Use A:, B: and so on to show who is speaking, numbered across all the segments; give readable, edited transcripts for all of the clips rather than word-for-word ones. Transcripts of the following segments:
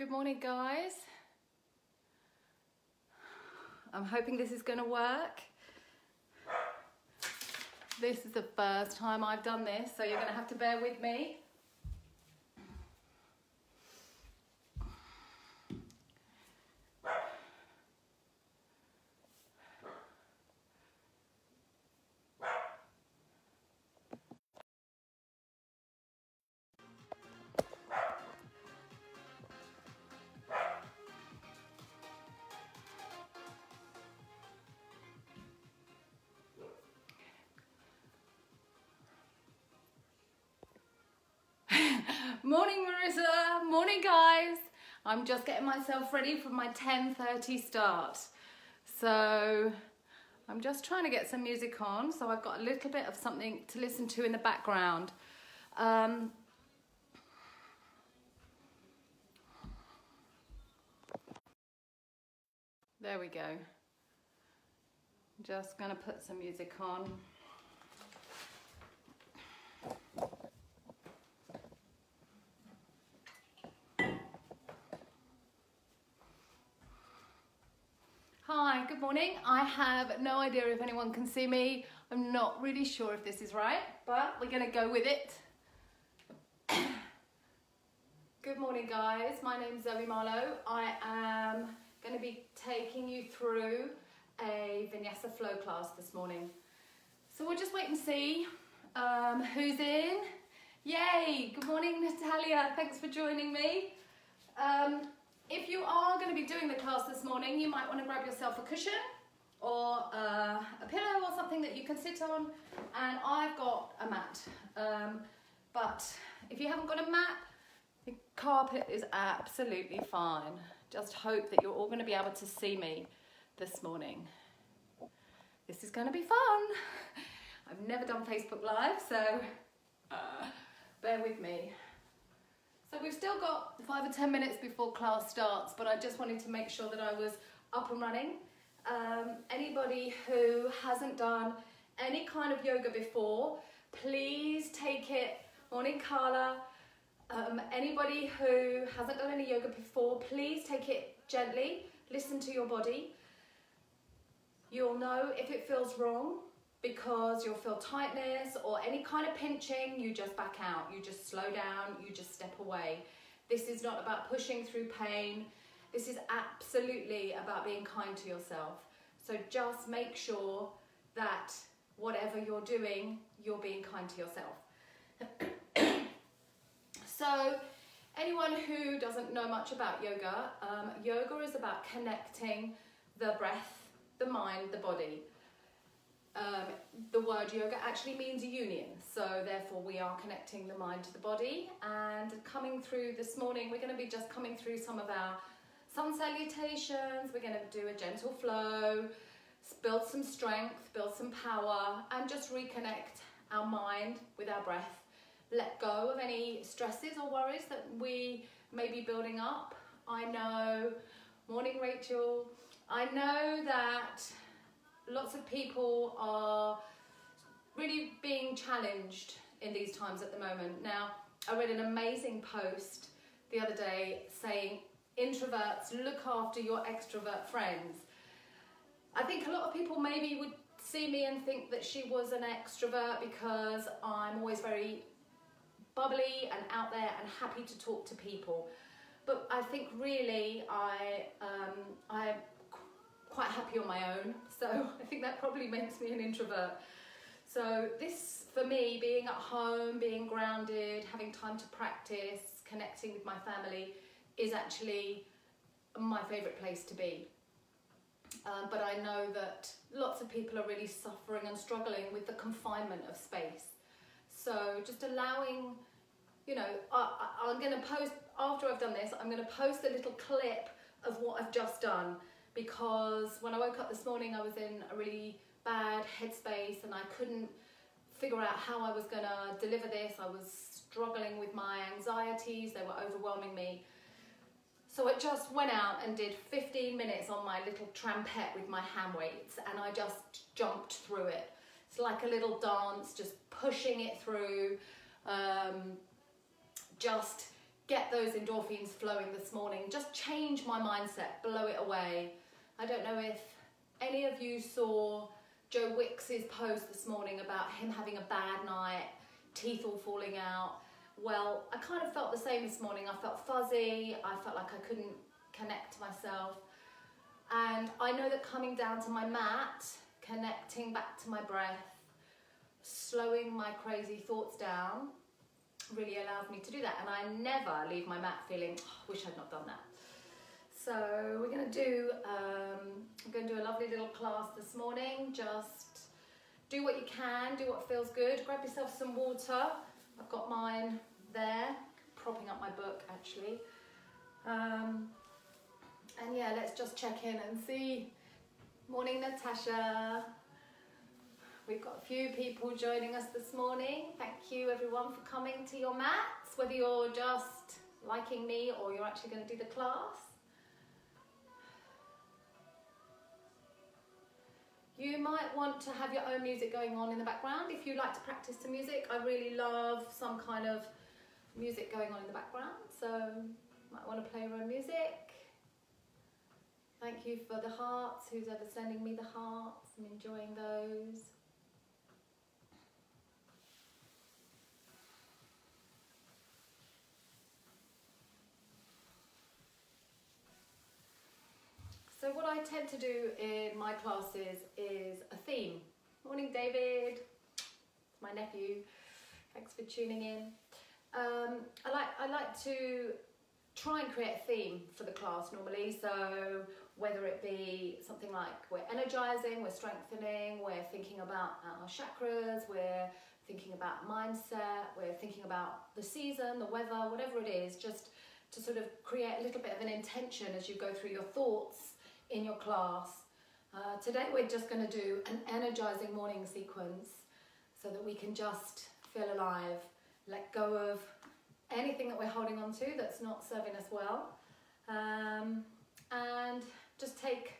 A: Good morning, guys. I'm hoping this is going to work. This is the first time I've done this, so you're going to have to bear with me. Morning, Marissa. Morning, guys. I'm just getting myself ready for my 10:30 start. So I'm just trying to get some music on, so I've got a little bit of something to listen to in the background. There we go. Just gonna put some music on. Hi, good morning. I have no idea if anyone can see me. I'm not really sure if this is right, but we're gonna go with it. Good morning, guys. My name's Zoe Marlowe. I am going to be taking you through a Vinyasa flow class this morning. So we'll just wait and see who's in. Yay! Good morning, Natalia. Thanks for joining me. If you are going to be doing the class this morning, you might want to grab yourself a cushion or a pillow or something that you can sit on, and I've got a mat. But if you haven't got a mat, the carpet is absolutely fine. Just hope that you're all going to be able to see me this morning. This is going to be fun. I've never done Facebook Live, so bear with me. So we've still got 5 or 10 minutes before class starts, but I just wanted to make sure that I was up and running. Anybody who hasn't done any kind of yoga before, please take it. Morning, Carla. Anybody who hasn't done any yoga before, please take it gently. Listen to your body. You'll know if it feels wrong, because you'll feel tightness or any kind of pinching. You just back out, you just slow down, you just step away. This is not about pushing through pain. This is absolutely about being kind to yourself. So just make sure that whatever you're doing, you're being kind to yourself. So anyone who doesn't know much about yoga, yoga is about connecting the breath, the mind, the body. The word yoga actually means union, so therefore we are connecting the mind to the body. And coming through this morning, we're going to be just coming through some of our sun salutations. We're going to do a gentle flow, build some strength, build some power, and just reconnect our mind with our breath. Let go of any stresses or worries that we may be building up. I know, morning Rachel, I know that lots of people are really being challenged in these times at the moment. Now, I read an amazing post the other day saying, introverts, look after your extrovert friends. I think a lot of people maybe would see me and think that she was an extrovert because I'm always very bubbly and out there and happy to talk to people. But I think really I'm quite happy on my own, so I think that probably makes me an introvert. So this, for me, being at home, being grounded, having time to practice, connecting with my family, is actually my favourite place to be. But I know that lots of people are really suffering and struggling with the confinement of space. So just allowing, you know, I'm going to post, after I've done this, I'm going to post a little clip of what I've just done, because when I woke up this morning I was in a really bad headspace and I couldn't figure out how I was going to deliver this. I was struggling with my anxieties, they were overwhelming me. So I just went out and did 15 minutes on my little trampette with my hand weights, and I just jumped through it. It's like a little dance, just pushing it through, just get those endorphins flowing this morning. Just change my mindset, blow it away. I don't know if any of you saw Joe Wicks's post this morning about him having a bad night, teeth all falling out. Well, I kind of felt the same this morning. I felt fuzzy. I felt like I couldn't connect to myself. And I know that coming down to my mat, connecting back to my breath, slowing my crazy thoughts down, really allows me to do that. And I never leave my mat feeling, oh, wish I'd not done that. So we're going to do a lovely little class this morning. Just do what you can, do what feels good. Grab yourself some water. I've got mine there, propping up my book actually. And yeah, let's just check in and see. Morning, Natasha. We've got a few people joining us this morning. Thank you everyone for coming to your mats, whether you're just liking me or you're actually going to do the class. You might want to have your own music going on in the background if you like to practice to music. I really love some kind of music going on in the background, so you might want to play your own music. Thank you for the hearts, who's ever sending me the hearts. I'm enjoying those. So what I tend to do in my classes is a theme. Morning, David. It's my nephew. Thanks for tuning in. I like to try and create a theme for the class normally. So whether it be something like we're energizing, we're strengthening, we're thinking about our chakras, we're thinking about mindset, we're thinking about the season, the weather, whatever it is, just to sort of create a little bit of an intention as you go through your thoughts in your class. Today we're just going to do an energizing morning sequence so that we can just feel alive, let go of anything that we're holding on to that's not serving us well, and just take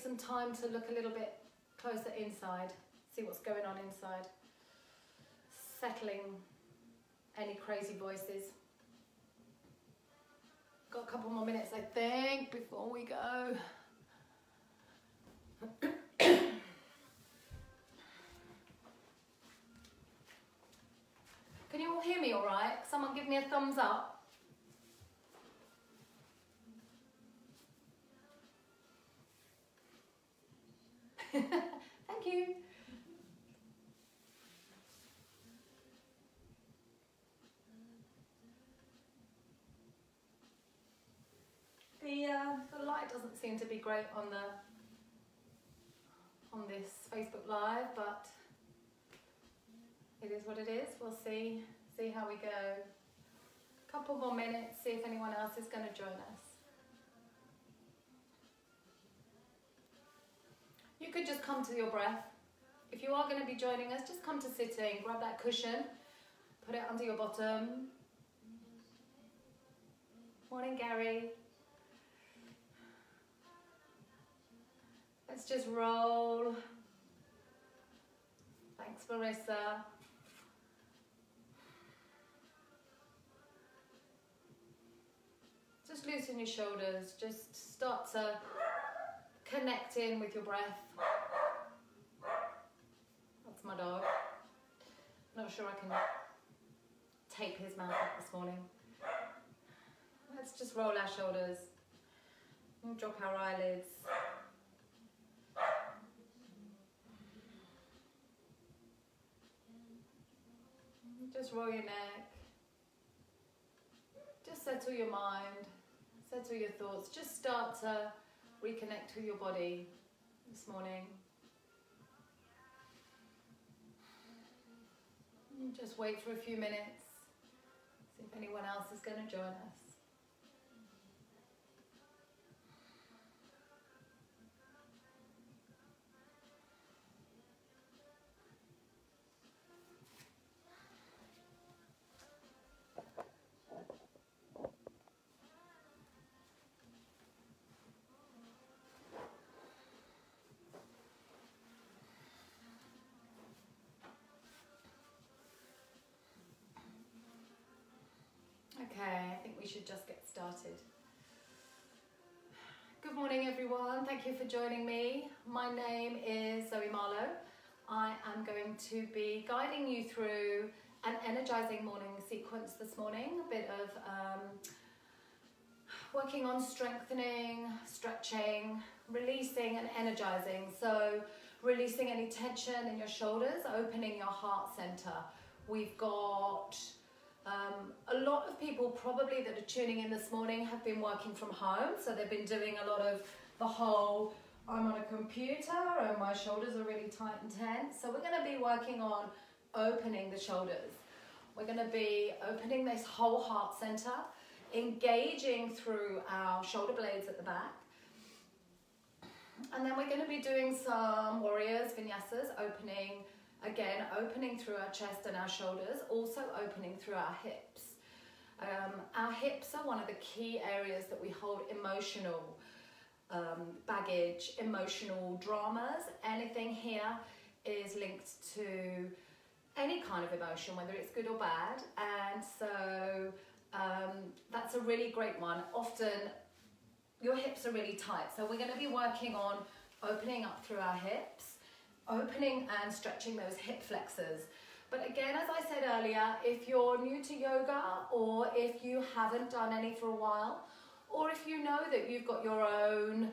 A: some time to look a little bit closer inside, see what's going on inside, settling any crazy voices. Got a couple more minutes I think before we go. Can you all hear me all right? Someone give me a thumbs up. Thank you. The light doesn't seem to be great on this Facebook Live, but it is what it is. We'll see how we go. A couple more minutes, see if anyone else is going to join us. You could just come to your breath. If you are going to be joining us, just come to sitting, grab that cushion, put it under your bottom. Morning, Gary. Let's just roll. Thanks, Marissa. Just loosen your shoulders. Just start to connect in with your breath. That's my dog. Not sure I can tape his mouth up this morning. Let's just roll our shoulders and drop our eyelids. Just roll your neck. Just settle your mind, settle your thoughts. Just start to reconnect with your body this morning. And just wait for a few minutes, see if anyone else is going to join us. Okay, I think we should just get started. Good morning everyone, thank you for joining me. My name is Marlowe. I am going to be guiding you through an energizing morning sequence this morning, a bit of working on strengthening, stretching, releasing and energizing. So releasing any tension in your shoulders, opening your heart center. We've got a lot of people probably that are tuning in this morning have been working from home, so they've been doing a lot of the whole, I'm on a computer and my shoulders are really tight and tense. So we're going to be working on opening the shoulders. We're going to be opening this whole heart center, engaging through our shoulder blades at the back. And then we're going to be doing some warriors, vinyasas, opening through our chest and our shoulders, also opening through our hips. Our hips are one of the key areas that we hold emotional baggage, emotional dramas. Anything here is linked to any kind of emotion, whether it's good or bad. And so that's a really great one. Often your hips are really tight, so we're going to be working on opening up through our hips, opening and stretching those hip flexors. But again, as I said earlier, if you're new to yoga, or if you haven't done any for a while, or if you know that you've got your own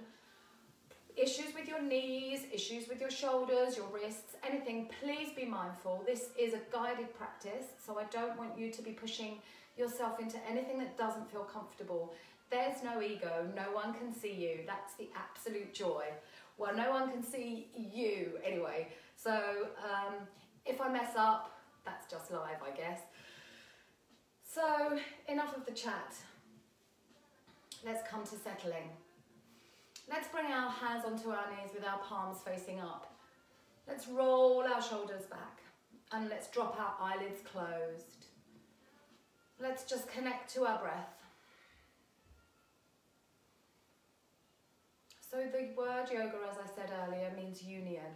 A: issues with your knees, issues with your shoulders, your wrists, anything, please be mindful. This is a guided practice, so I don't want you to be pushing yourself into anything that doesn't feel comfortable. There's no ego, no one can see you. That's the absolute joy. Well, no one can see you anyway. So if I mess up, that's just live, I guess. So enough of the chat. Let's come to settling. Let's bring our hands onto our knees with our palms facing up. Let's roll our shoulders back and let's drop our eyelids closed. Let's just connect to our breath. So the word yoga, as I said earlier, means union.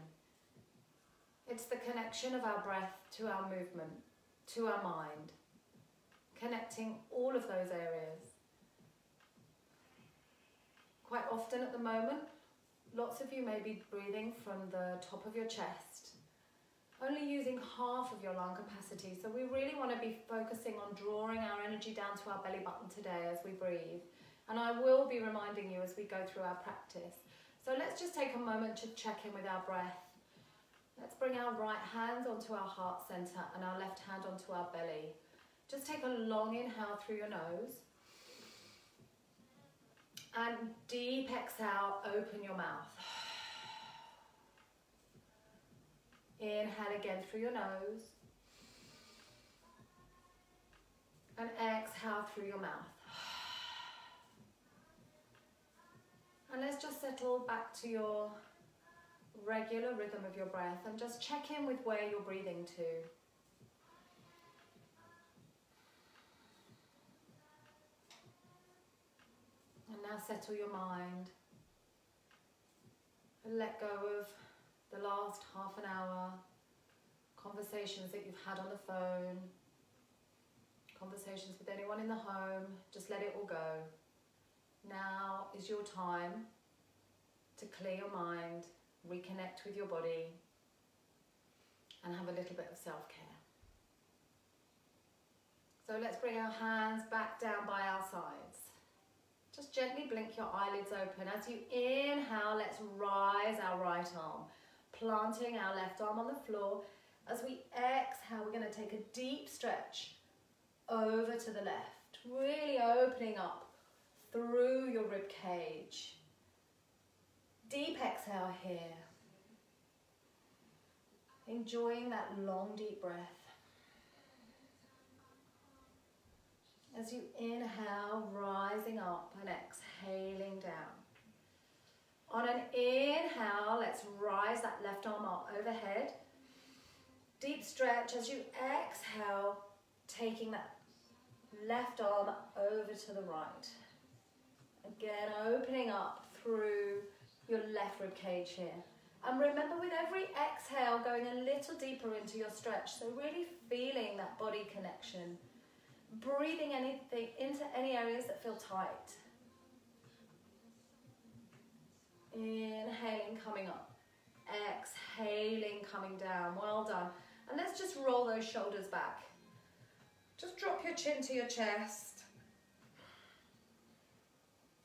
A: It's the connection of our breath to our movement, to our mind, connecting all of those areas. Quite often at the moment, lots of you may be breathing from the top of your chest, only using half of your lung capacity. So we really want to be focusing on drawing our energy down to our belly button today as we breathe. And I will be reminding you as we go through our practice. So let's just take a moment to check in with our breath. Let's bring our right hands onto our heart center and our left hand onto our belly. Just take a long inhale through your nose. And deep exhale, open your mouth. Inhale again through your nose. And exhale through your mouth. And let's just settle back to your regular rhythm of your breath and just check in with where you're breathing to. And now settle your mind. And let go of the last half an hour, conversations that you've had on the phone, conversations with anyone in the home. Just let it all go. Now is your time to clear your mind, reconnect with your body, and have a little bit of self-care. So let's bring our hands back down by our sides. Just gently blink your eyelids open. As you inhale, let's rise our right arm, planting our left arm on the floor. As we exhale, we're going to take a deep stretch over to the left, really opening up through your rib cage. Deep exhale here. Enjoying that long, deep breath. As you inhale, rising up and exhaling down. On an inhale, let's rise that left arm up overhead. Deep stretch as you exhale, taking that left arm over to the right. Again, opening up through your left rib cage here. And remember, with every exhale, going a little deeper into your stretch. So really feeling that body connection, breathing anything into any areas that feel tight. Inhaling, coming up. Exhaling, coming down. Well done. And let's just roll those shoulders back. Just drop your chin to your chest.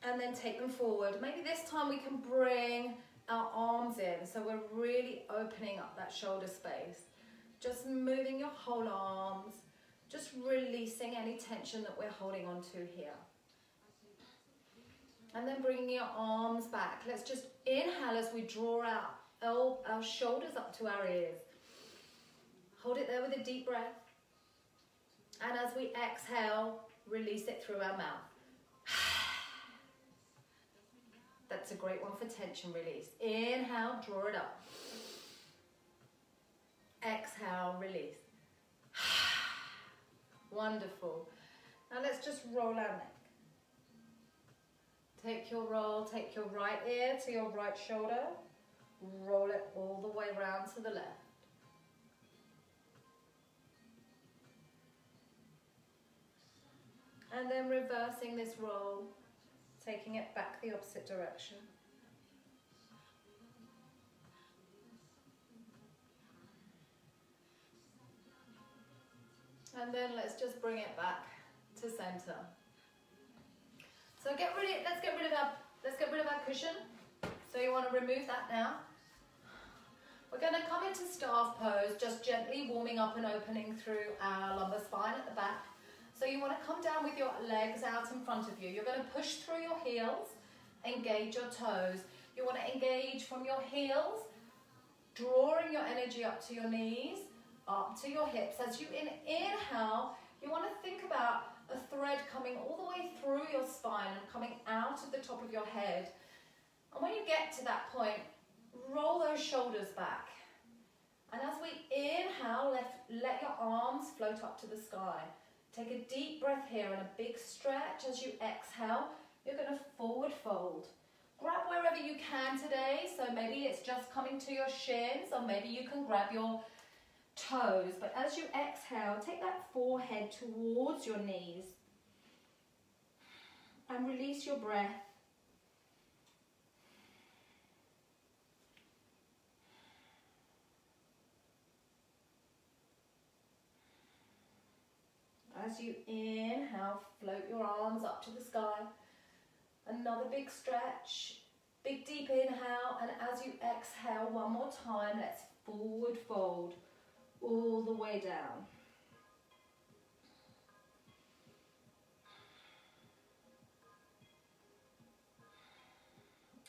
A: And then take them forward. Maybe this time we can bring our arms in, so we're really opening up that shoulder space. Just moving your whole arms, just releasing any tension that we're holding on to here. And then bringing your arms back. Let's just inhale as we draw out our shoulders up to our ears. Hold it there with a deep breath. And as we exhale, release it through our mouth. That's a great one for tension release. Inhale, draw it up. Exhale, release. Wonderful. Now let's just roll our neck. Take your roll, take your right ear to your right shoulder. Roll it all the way around to the left. And then reversing this roll, taking it back the opposite direction. And then let's just bring it back to center. So let's get rid of our cushion. So you want to remove that now. We're going to come into staff pose, just gently warming up and opening through our lumbar spine at the back. So you want to come down with your legs out in front of you. You're going to push through your heels, engage your toes. You want to engage from your heels, drawing your energy up to your knees, up to your hips. As you inhale, you want to think about a thread coming all the way through your spine and coming out of the top of your head. And when you get to that point, roll those shoulders back. And as we inhale, let your arms float up to the sky. Take a deep breath here and a big stretch. As you exhale, you're going to forward fold. Grab wherever you can today. So maybe it's just coming to your shins, or maybe you can grab your toes. But as you exhale, take that forehead towards your knees and release your breath. As you inhale, float your arms up to the sky. Another big stretch, big deep inhale, and as you exhale one more time, let's forward fold all the way down.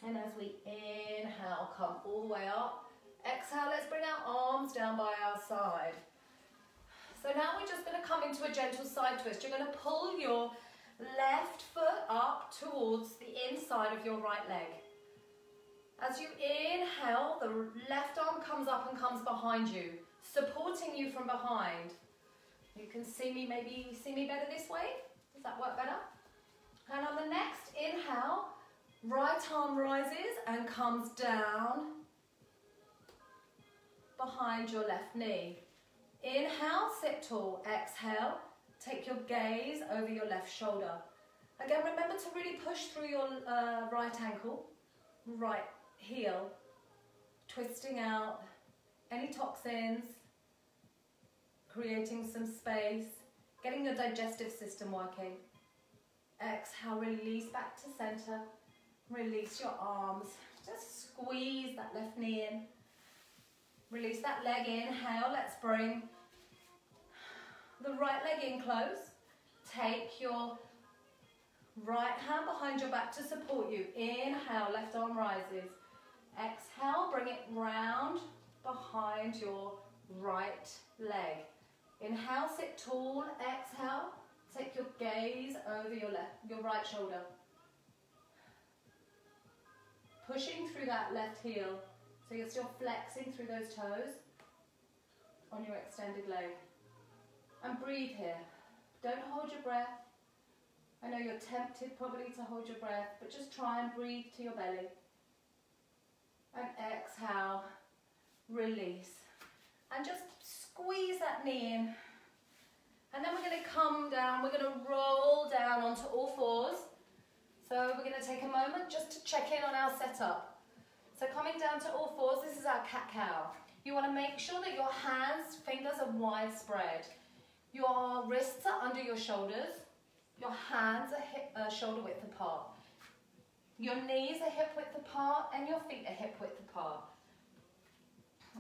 A: And as we inhale, come all the way up. Exhale, let's bring our arms down by our side. So now we're just going to come into a gentle side twist. You're going to pull your left foot up towards the inside of your right leg. As you inhale, the left arm comes up and comes behind you, supporting you from behind. You can see me, maybe see me better this way. Does that work better? And on the next inhale, right arm rises and comes down behind your left knee. Inhale, sit tall. Exhale, take your gaze over your left shoulder. Again, remember to really push through your right ankle, right heel, twisting out any toxins, creating some space, getting your digestive system working. Exhale, release back to center. Release your arms. Just squeeze that left knee in. Release that leg. Inhale, let's bring the right leg in close. Take your right hand behind your back to support you. Inhale, left arm rises. Exhale, bring it round behind your right leg. Inhale, sit tall. Exhale, take your gaze over your right shoulder. Pushing through that left heel. So you're still flexing through those toes on your extended leg. And breathe here. Don't hold your breath. I know you're tempted probably to hold your breath, but just try and breathe to your belly. And exhale, release. And just squeeze that knee in. And then we're going to come down, we're going to roll down onto all fours. So we're going to take a moment just to check in on our setup. So coming down to all fours, this is our cat-cow. You want to make sure that your hands, fingers are widespread. Your wrists are under your shoulders. Your hands are shoulder width apart. Your knees are hip width apart and your feet are hip width apart.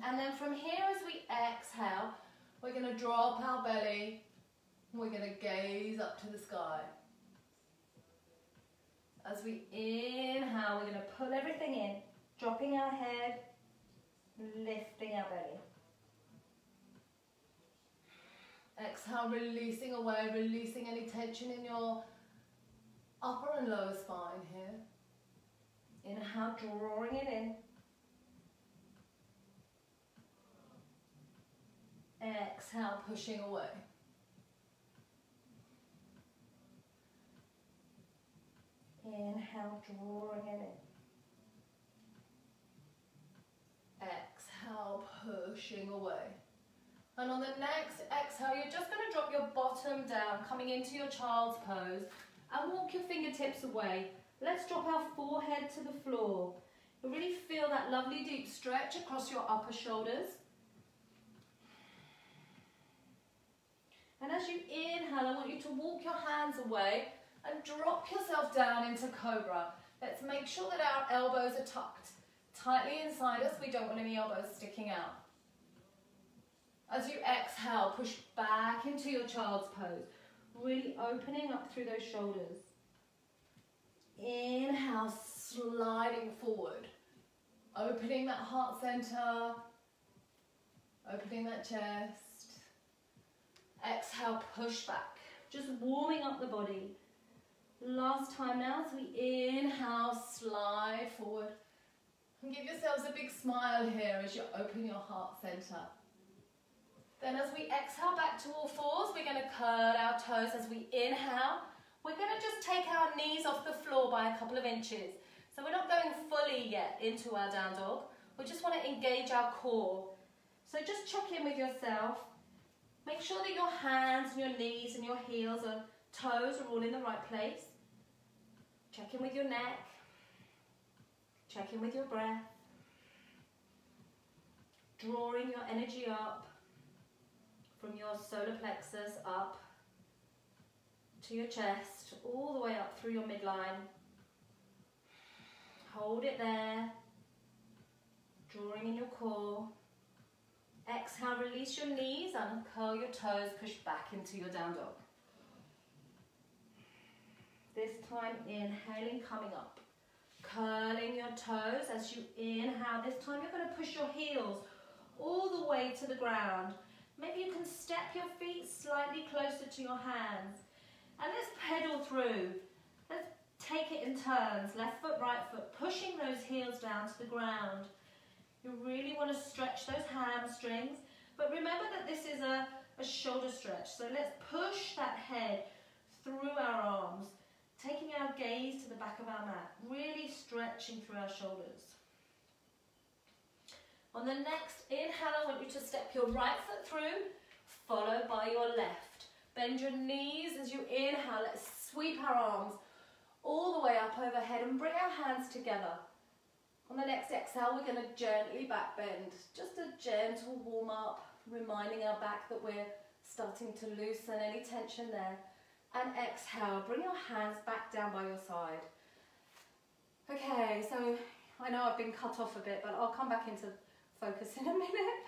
A: And then from here, as we exhale, we're going to drop our belly. We're going to gaze up to the sky. As we inhale, we're going to pull everything in, dropping our head, lifting our belly. Exhale, releasing away, releasing any tension in your upper and lower spine here. Inhale, drawing it in. Exhale, pushing away. Inhale, drawing it in. Exhale, pushing away. And on the next exhale, you're just going to drop your bottom down, coming into your child's pose, and walk your fingertips away. Let's drop our forehead to the floor. You'll really feel that lovely deep stretch across your upper shoulders. And as you inhale, I want you to walk your hands away and drop yourself down into cobra. Let's make sure that our elbows are tucked tightly inside us. We don't want any elbows sticking out. As you exhale, push back into your child's pose, really opening up through those shoulders. Inhale, sliding forward, opening that heart center, opening that chest. Exhale, push back, just warming up the body. Last time now, as we inhale, slide forward. And give yourselves a big smile here as you open your heart center. Then as we exhale back to all fours, we're going to curl our toes. As we inhale, we're going to just take our knees off the floor by a couple of inches. So we're not going fully yet into our down dog. We just want to engage our core. So just check in with yourself. Make sure that your hands and your knees and your heels and toes are all in the right place. Check in with your neck. Check in with your breath. Drawing your energy up from your solar plexus up to your chest, all the way up through your midline. Hold it there, drawing in your core. Exhale, release your knees and curl your toes, push back into your down dog. This time, inhaling, coming up. Curling your toes as you inhale. This time you're going to push your heels all the way to the ground. Maybe you can step your feet slightly closer to your hands. And let's pedal through. Let's take it in turns. Left foot, right foot, pushing those heels down to the ground. You really want to stretch those hamstrings. But remember that this is a shoulder stretch. So let's push that head through our arms, taking our gaze to the back of our mat, really stretching through our shoulders. On the next inhale, I want you to step your right foot through, followed by your left. Bend your knees as you inhale. Let's sweep our arms all the way up overhead and bring our hands together. On the next exhale, we're going to gently back bend. Just a gentle warm up, reminding our back that we're starting to loosen any tension there. And exhale, bring your hands back down by your side. Okay, so I know I've been cut off a bit, but I'll come back into focus in a minute.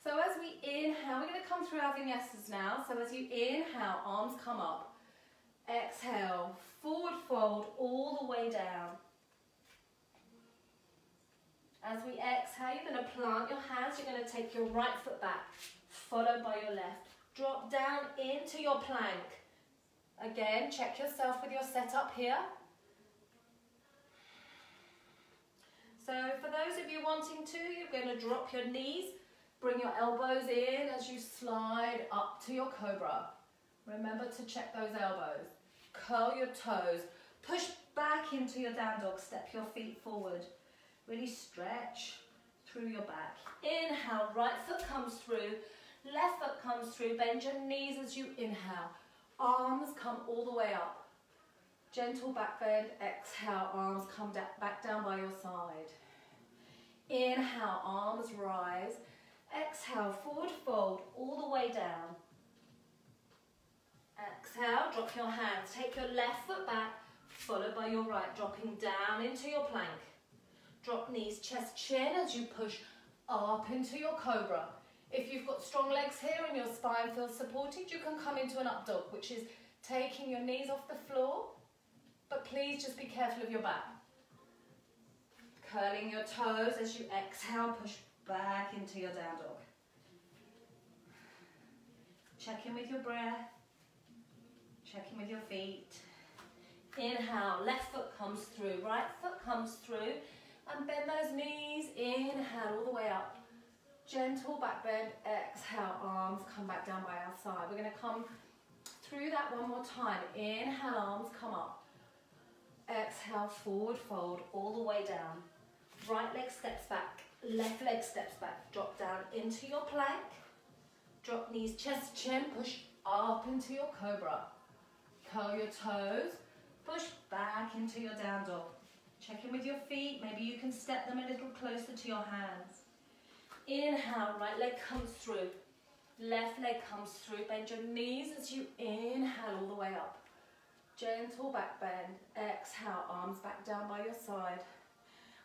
A: So as we inhale, we're going to come through our vinyasas now. So as you inhale, arms come up. Exhale, forward fold all the way down. As we exhale, you're going to plant your hands. You're going to take your right foot back, followed by your left. Drop down into your plank. Again, check yourself with your setup here. So for those of you wanting to, you're going to drop your knees, bring your elbows in as you slide up to your cobra. Remember to check those elbows. Curl your toes. Push back into your down dog. Step your feet forward. Really stretch through your back. Inhale, right foot comes through. Left foot comes through, bend your knees as you inhale. Arms come all the way up. Gentle back bend, exhale, arms come back down by your side. Inhale, arms rise. Exhale, forward fold all the way down. Exhale, drop your hands. Take your left foot back, followed by your right, dropping down into your plank. Drop knees, chest, chin as you push up into your cobra. If you've got strong legs here and your spine feels supported, you can come into an up dog, which is taking your knees off the floor, but please just be careful of your back. Curling your toes as you exhale, push back into your down dog. Check in with your breath. Check in with your feet. Inhale, left foot comes through, right foot comes through, and bend those knees. Inhale all the way up. Gentle back bend, exhale, arms come back down by our side. We're going to come through that one more time. Inhale, arms come up. Exhale, forward fold all the way down. Right leg steps back, left leg steps back. Drop down into your plank. Drop knees, chest, chin, push up into your cobra. Curl your toes, push back into your down dog. Check in with your feet, maybe you can step them a little closer to your hands. Inhale, right leg comes through, left leg comes through. Bend your knees as you inhale all the way up. Gentle back bend, exhale, arms back down by your side.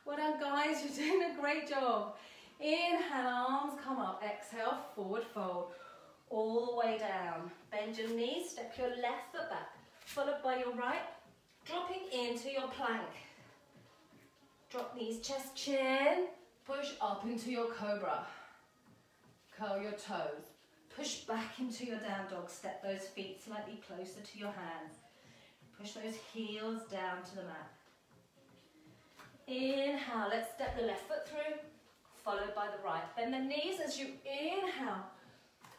A: Well done guys, you're doing a great job. Inhale, arms come up, exhale, forward fold, all the way down. Bend your knees, step your left foot back, followed by your right, dropping into your plank. Drop knees, chest, chin, push up into your cobra. Curl your toes, push back into your down dog, step those feet slightly closer to your hands. Push those heels down to the mat. Inhale, let's step the left foot through, followed by the right. Bend the knees as you inhale,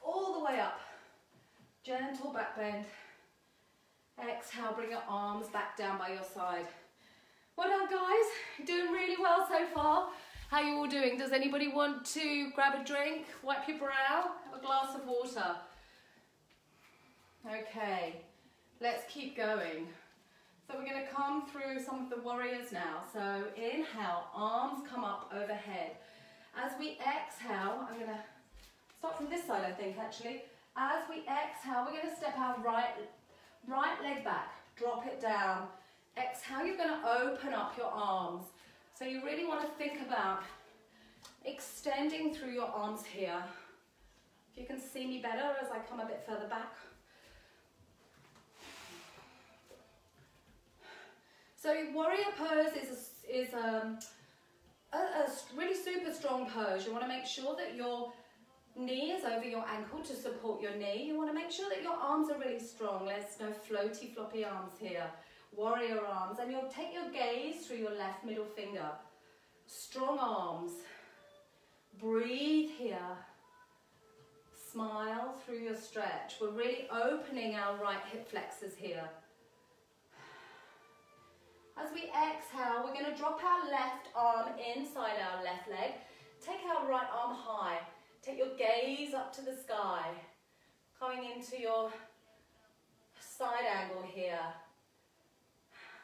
A: all the way up. Gentle back bend. Exhale, bring your arms back down by your side. Well done guys, you're doing really well so far. How are you all doing? Does anybody want to grab a drink, wipe your brow, have a glass of water? Okay, let's keep going. So we're going to come through some of the warriors now. So inhale, arms come up overhead. As we exhale, I'm going to start from this side I think actually. As we exhale, we're going to step our right leg back, drop it down. Exhale, you're going to open up your arms. So you really want to think about extending through your arms here. If you can see me better as I come a bit further back. So warrior pose is a really super strong pose. You want to make sure that your knee is over your ankle to support your knee. You want to make sure that your arms are really strong. There's no floaty floppy arms here. Warrior arms, and you'll take your gaze through your left middle finger. Strong arms. Breathe here. Smile through your stretch. We're really opening our right hip flexors here. As we exhale, we're going to drop our left arm inside our left leg. Take our right arm high. Take your gaze up to the sky. Coming into your side angle here.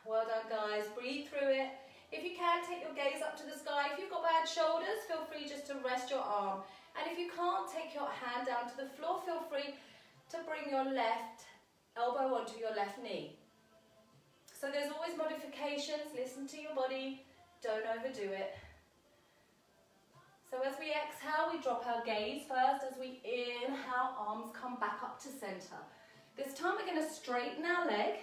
A: Well done guys, breathe through it. If you can, take your gaze up to the sky. If you've got bad shoulders, feel free just to rest your arm. And if you can't, take your hand down to the floor, feel free to bring your left elbow onto your left knee. So there's always modifications, listen to your body, don't overdo it. So as we exhale, we drop our gaze first. As we inhale, arms come back up to center. This time we're going to straighten our leg.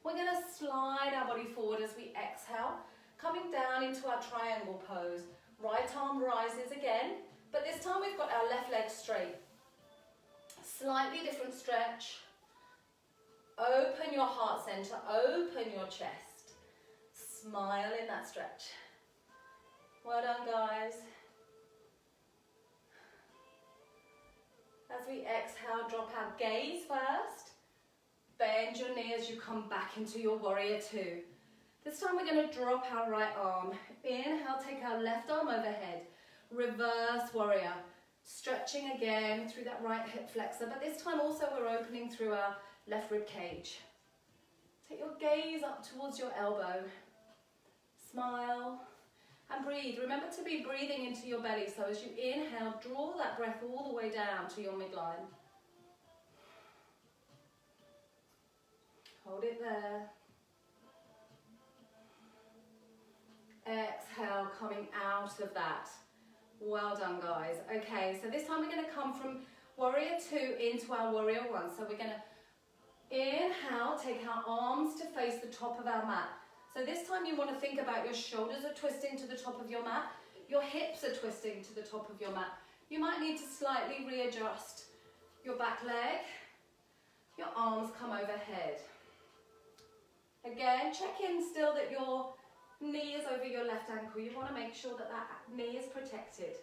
A: We're going to slide our body forward as we exhale, coming down into our triangle pose. Right arm rises again, but this time we've got our left leg straight. Slightly different stretch. Open your heart center, open your chest. Smile in that stretch. Well done, guys. As we exhale, drop our gaze first. Bend your knee as you come back into your warrior two. This time we're going to drop our right arm. Inhale, take our left arm overhead. Reverse warrior. Stretching again through that right hip flexor, but this time also we're opening through our left rib cage. Take your gaze up towards your elbow. Smile and breathe. Remember to be breathing into your belly, so as you inhale, draw that breath all the way down to your midline. Hold it there. Exhale, coming out of that. Well done, guys. Okay, so this time we're going to come from warrior 2 into our warrior 1. So we're going to inhale, take our arms to face the top of our mat. So this time you want to think about your shoulders are twisting to the top of your mat, your hips are twisting to the top of your mat. You might need to slightly readjust your back leg, your arms come overhead. Again, check in still that your knee is over your left ankle. You want to make sure that that knee is protected.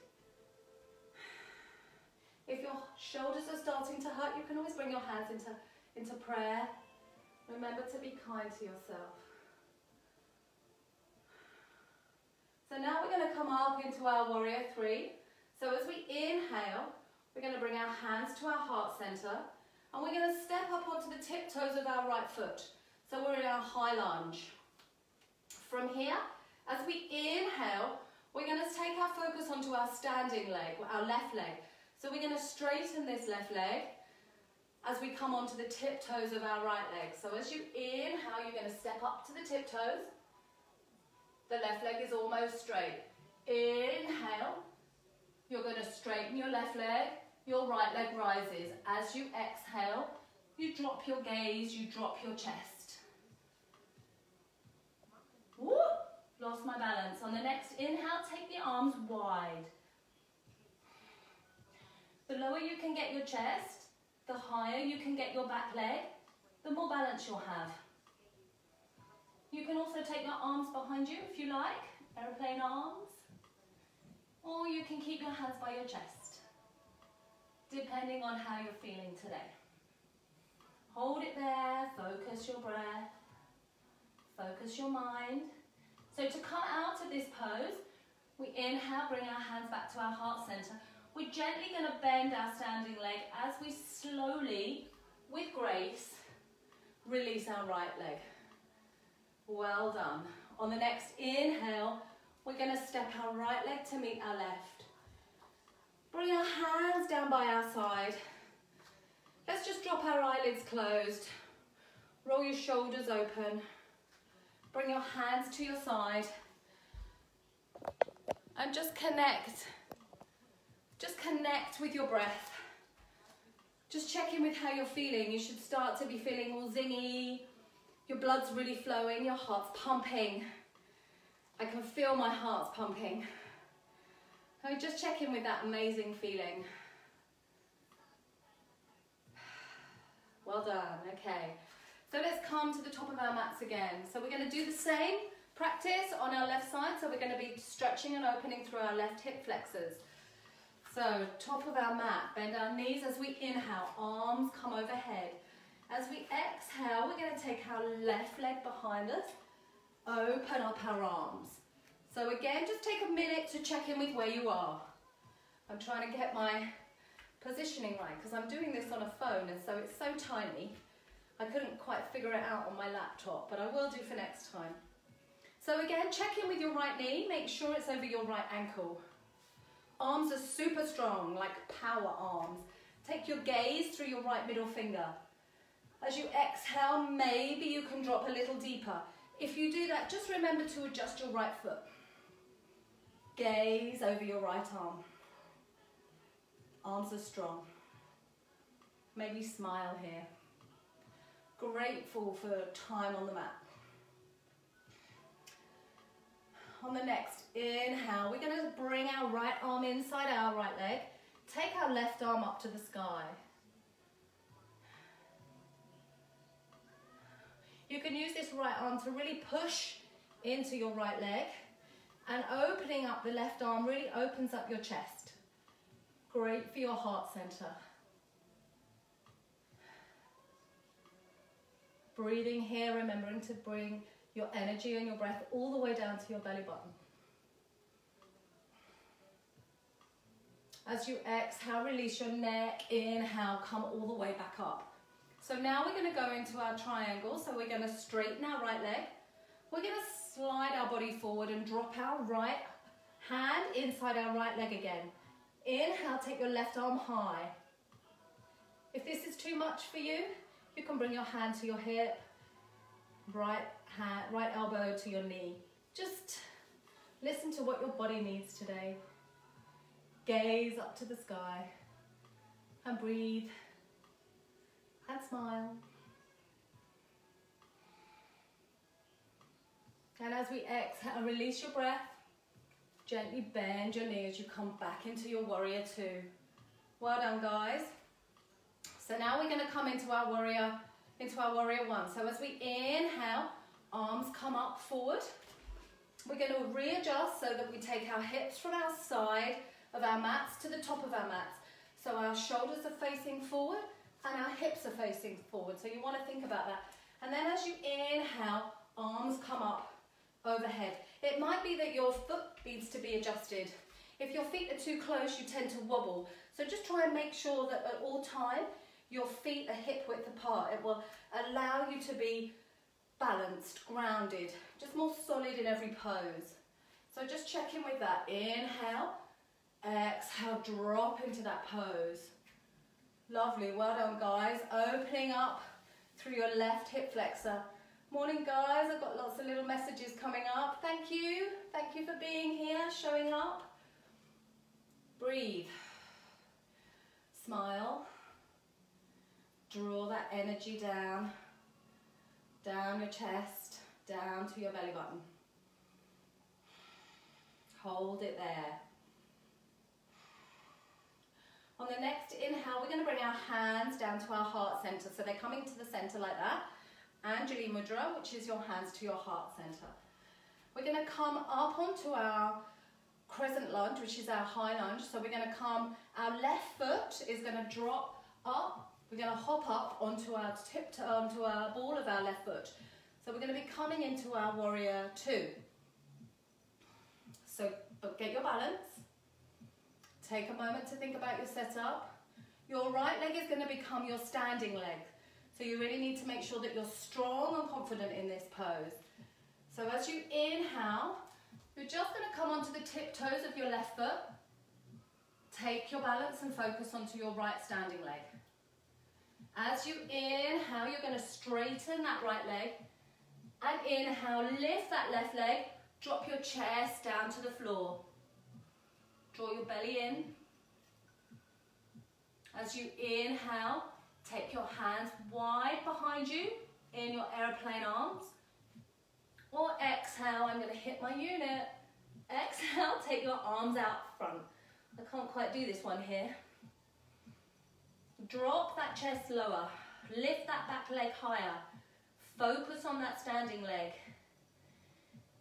A: If your shoulders are starting to hurt, you can always bring your hands into prayer. Remember to be kind to yourself. So now we're going to come up into our warrior 3. So as we inhale, we're going to bring our hands to our heart center, and we're going to step up onto the tiptoes of our right foot. So we're in our high lunge. From here, as we inhale, we're going to take our focus onto our standing leg, our left leg. So we're going to straighten this left leg as we come onto the tiptoes of our right leg. So as you inhale, you're going to step up to the tiptoes. The left leg is almost straight. Inhale, you're going to straighten your left leg, your right leg rises. As you exhale, you drop your gaze, you drop your chest. Woo! Lost my balance. On the next inhale, take the arms wide. The lower you can get your chest, the higher you can get your back leg, the more balance you'll have. You can also take your arms behind you if you like, aeroplane arms, or you can keep your hands by your chest, depending on how you're feeling today. Hold it there, focus your breath, focus your mind. So to come out of this pose, we inhale, bring our hands back to our heart center. We're gently going to bend our standing leg as we slowly, with grace, release our right leg. Well done. On the next inhale, we're going to step our right leg to meet our left. Bring our hands down by our side. Let's just drop our eyelids closed. Roll your shoulders open. Bring your hands to your side. And just connect. Just connect with your breath. Just check in with how you're feeling. You should start to be feeling all zingy. Your blood's really flowing, your heart's pumping. I can feel my heart's pumping. So just check in with that amazing feeling. Well done, okay. So let's come to the top of our mats again. So we're going to do the same practice on our left side. So we're going to be stretching and opening through our left hip flexors. So top of our mat, bend our knees as we inhale, arms come overhead. As we exhale, we're going to take our left leg behind us, open up our arms. So again, just take a minute to check in with where you are. I'm trying to get my positioning right because I'm doing this on a phone, and so it's so tiny. I couldn't quite figure it out on my laptop, but I will do for next time. So again, check in with your right knee, make sure it's over your right ankle. Arms are super strong, like power arms. Take your gaze through your right middle finger. As you exhale, maybe you can drop a little deeper. If you do that, just remember to adjust your right foot. Gaze over your right arm. Arms are strong. Maybe smile here. Grateful for time on the mat. On the next inhale, we're going to bring our right arm inside our right leg. Take our left arm up to the sky. You can use this right arm to really push into your right leg, and opening up the left arm really opens up your chest. Great for your heart center. Breathing here, remembering to bring your energy and your breath all the way down to your belly button. As you exhale, release your neck. Inhale, come all the way back up. So now we're going to go into our triangle. So we're going to straighten our right leg. We're going to slide our body forward and drop our right hand inside our right leg again. Inhale, take your left arm high. If this is too much for you, you can bring your hand to your hip, right elbow to your knee. Just listen to what your body needs today. Gaze up to the sky and breathe and smile. And as we exhale, release your breath. Gently bend your knee as you come back into your warrior two. Well done, guys. So now we're going to come into our warrior one. So as we inhale, arms come up forward. We're going to readjust so that we take our hips from our side of our mats to the top of our mats. So our shoulders are facing forward and our hips are facing forward. So you want to think about that. And then as you inhale, arms come up overhead. It might be that your foot needs to be adjusted. If your feet are too close, you tend to wobble. So just try and make sure that at all time, your feet are hip width apart. It will allow you to be balanced, grounded, just more solid in every pose. So just check in with that. Inhale, exhale, drop into that pose. Lovely, well done, guys. Opening up through your left hip flexor. Morning, guys. I've got lots of little messages coming up. Thank you for being here, showing up. Breathe. Smile. Draw that energy down your chest, down to your belly button. Hold it there. On the next inhale, we're going to bring our hands down to our heart center. So they're coming to the center like that. Anjali Mudra, which is your hands to your heart center. We're going to come up onto our Crescent Lunge, which is our high lunge. So we're going to come, our left foot is going to drop up. We're going to hop up onto our ball of our left foot. So we're going to be coming into our warrior two. So but get your balance. Take a moment to think about your setup. Your right leg is going to become your standing leg. So you really need to make sure that you're strong and confident in this pose. So as you inhale, you're just going to come onto the tiptoes of your left foot. Take your balance and focus onto your right standing leg. As you inhale, you're going to straighten that right leg. And inhale, lift that left leg. Drop your chest down to the floor. Draw your belly in. As you inhale, take your hands wide behind you in your airplane arms. Or exhale, I'm going to hit my unit. Exhale, take your arms out front. I can't quite do this one here. Drop that chest lower. Lift that back leg higher. Focus on that standing leg.